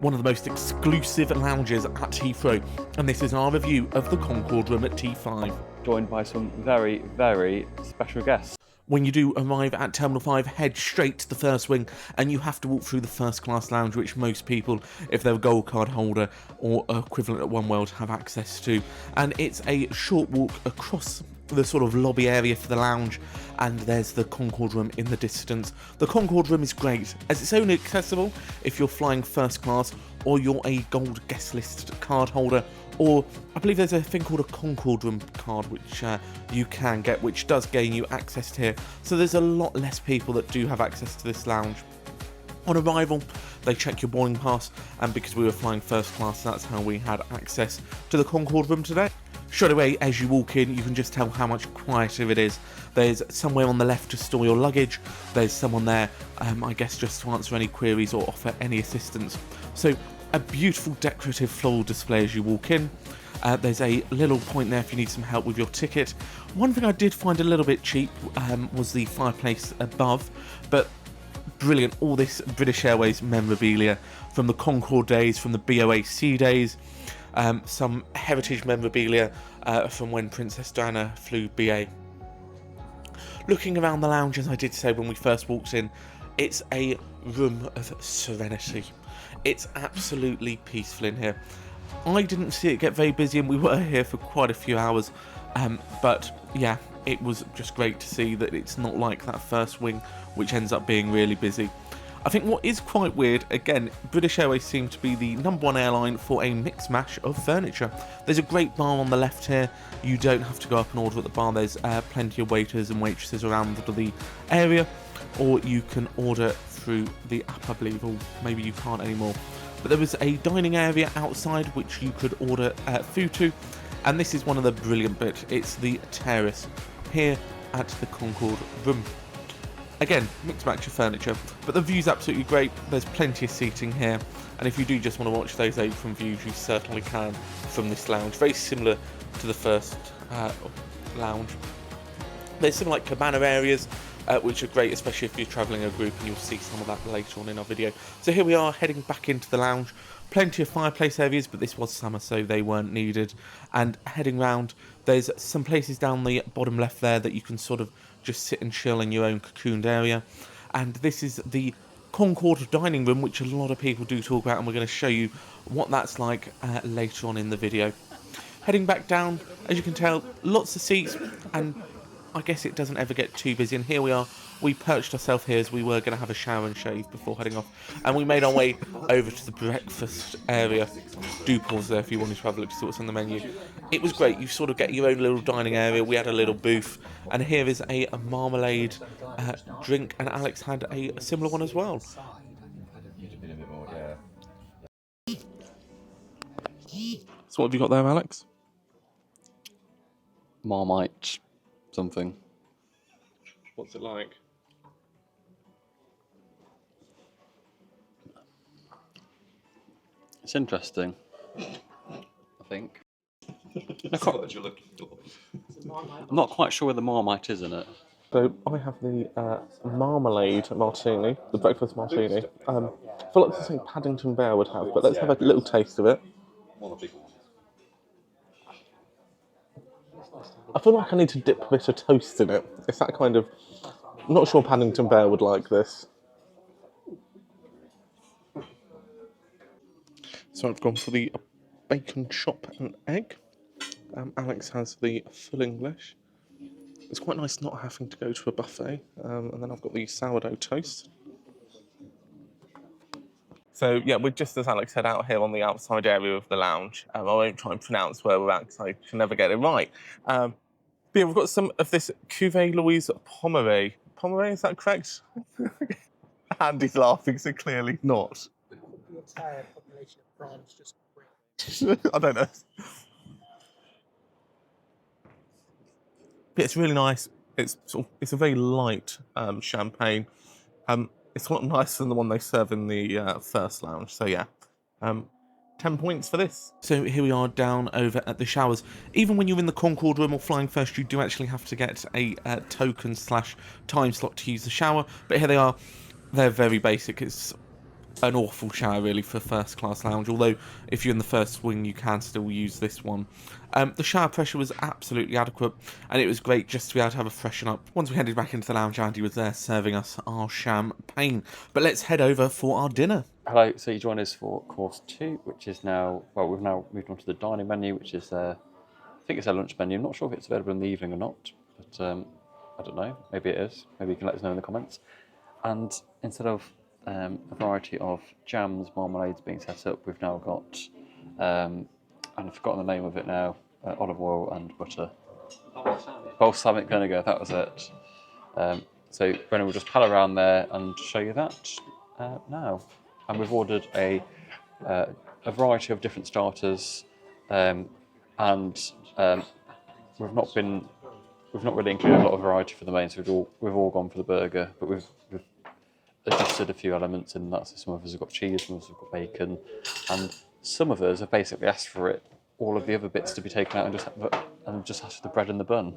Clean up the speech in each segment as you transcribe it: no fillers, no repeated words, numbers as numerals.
one of the most exclusive lounges at Heathrow, and this is our review of the Concorde Room at T5. Joined by some very, very special guests. When you do arrive at Terminal 5, head straight to the first wing, and you have to walk through the first class lounge, which most people, if they're a gold card holder or equivalent at One World, have access to. And it's a short walk across the sort of lobby area for the lounge, and there's the Concorde Room in the distance. The Concorde Room is great, as it's only accessible if you're flying first class or you're a gold guest list card holder, or I believe there's a thing called a Concorde Room card which you can get, which does gain you access to here. So there's a lot less people that do have access to this lounge. On arrival, they check your boarding pass, and because we were flying first class, that's how we had access to the Concorde Room today. Straight away, as you walk in, you can just tell how much quieter it is. There's somewhere on the left to store your luggage. There's someone there, I guess, just to answer any queries or offer any assistance. So, a beautiful decorative floral display as you walk in. There's a little point there if you need some help with your ticket. One thing I did find a little bit cheap was the fireplace above, but brilliant. All this British Airways memorabilia from the Concorde days, from the BOAC days. Some heritage memorabilia from when Princess Diana flew BA. Looking around the lounge, as I did say when we first walked in, it's a room of serenity. It's absolutely peaceful in here. I didn't see it get very busy, and we were here for quite a few hours, but yeah, it was just great to see that it's not like that first wing, which ends up being really busy. I think what is quite weird, again, British Airways seem to be the #1 airline for a mix mash of furniture. There's a great bar on the left here. You don't have to go up and order at the bar. There's plenty of waiters and waitresses around the area, or you can order through the app, I believe, or maybe you can't anymore. But there was a dining area outside which you could order food to, and this is one of the brilliant bits. It's the terrace here at the Concorde Room. Again, mixed match of furniture, but the view's absolutely great. There's plenty of seating here, and if you do just want to watch those apron views, you certainly can from this lounge. Very similar to the first lounge. There's some like cabana areas, which are great, especially if you're travelling a group, and you'll see some of that later on in our video. So here we are heading back into the lounge. Plenty of fireplace areas, but this was summer, so they weren't needed. And heading round, there's some places down the bottom left there that you can sort of just sit and chill in your own cocooned area. And this is the Concorde Dining Room, which a lot of people do talk about, and we're going to show you what that's like later on in the video. Heading back down, as you can tell, lots of seats, and I guess it doesn't ever get too busy. And here we are. We perched ourselves here as we were going to have a shower and shave before heading off, and we made our way over to the breakfast area. Do pause there if you wanted to have a look to see what's on the menu. It was great. You sort of get your own little dining area. We had a little booth, and here is a marmalade drink, and Alex had a similar one as well. So what have you got there, Alex? Marmite something. What's it like? It's interesting, I think. I'm not quite sure where the Marmite is in it. So I have the marmalade martini, the breakfast martini. I feel like something Paddington Bear would have, but let's have a little taste of it. I feel like I need to dip a bit of toast in it. It's that kind of... I'm not sure Paddington Bear would like this. So I've gone for the bacon chop and egg. Alex has the full English. It's quite nice not having to go to a buffet. And then I've got the sourdough toast. So yeah, we're just, as Alex said, out here on the outside area of the lounge. I won't try and pronounce where we're at because I can never get it right. But yeah, we've got some of this Cuvée Louise Pommery. Pommery, is that correct? Andy's laughing, so clearly not. The entire population of France just... I don't know. But it's really nice. It's a very light champagne. It's a lot nicer than the one they serve in the first lounge. So yeah, 10 points for this. So here we are down over at the showers. Even when you're in the Concorde Room or flying first, you do actually have to get a token/time slot to use the shower. But here they are. They're very basic. It's an awful shower really for first class lounge, although if you're in the first wing you can still use this one. The shower pressure was absolutely adequate, and it was great just to be able to have a freshen up. Once we headed back into the lounge, Andy was there serving us our champagne. But let's head over for our dinner. Hello, so you join us for course 2, which is now, well, we've now moved on to the dining menu, which is, I think it's a lunch menu. I'm not sure if it's available in the evening or not, but I don't know. Maybe it is. Maybe you can let us know in the comments. And instead of a variety of jams, marmalades being set up, we've now got, and I've forgotten the name of it now, olive oil and butter. Balsamic vinegar, that was it. So Brennan will just pal around there and show you that now. And we've ordered a variety of different starters, and we've not really included a lot of variety for the main, so we've all gone for the burger, but we've adjusted a few elements in that. So some of us have got cheese, some of us have got bacon, and some of us have basically asked for all of the other bits to be taken out and just asked for the bread and the bun.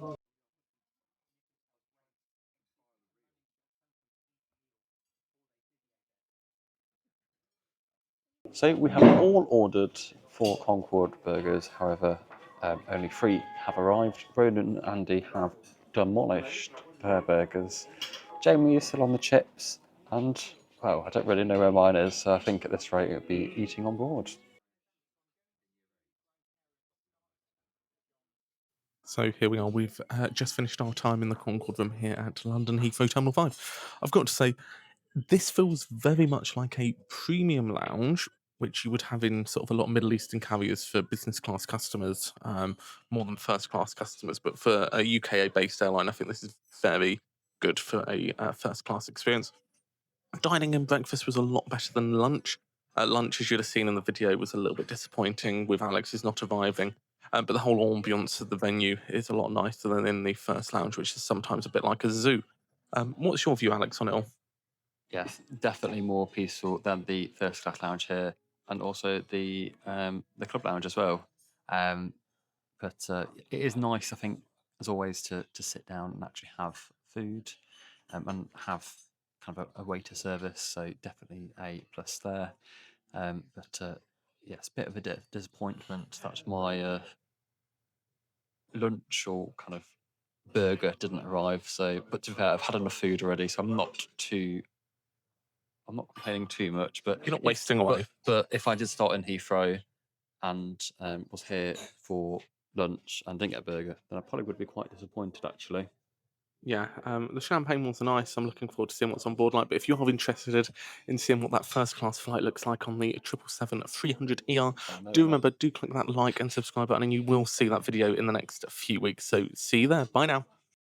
So we have all ordered 4 Concorde burgers, however, only 3 have arrived. Ronan and Andy have demolished their burgers. Jamie is still on the chips, and, well, I don't really know where mine is, so I think at this rate it would be eating on board. So here we are, we've just finished our time in the Concorde Room here at London Heathrow Terminal 5. I've got to say, this feels very much like a premium lounge, which you would have in sort of a lot of Middle Eastern carriers for business class customers, more than first class customers. But for a UK-based airline, I think this is very good for a first class experience. Dining and breakfast was a lot better than lunch. Lunch, as you'd have seen in the video, was a little bit disappointing with Alex's not arriving. But the whole ambience of the venue is a lot nicer than in the first lounge, which is sometimes a bit like a zoo. What's your view, Alex, on it all? Yes, definitely more peaceful than the first class lounge here, and also the club lounge as well. But it is nice, I think, as always, to sit down and actually have food, and have kind of a waiter service. So definitely a plus there. But yes, a bit of a disappointment that my lunch or kind of burger didn't arrive. So, but to be fair, I've had enough food already, so I'm not complaining too much. But You're not wasting away. But if I did start in Heathrow and was here for lunch and didn't get a burger, then I probably would be quite disappointed, actually. Yeah, the champagne was nice. I'm looking forward to seeing what's on board like. But if you're interested in seeing what that first class flight looks like on the 777-300ER, do remember, do click that like and subscribe button, and you will see that video in the next few weeks. So see you there. Bye now.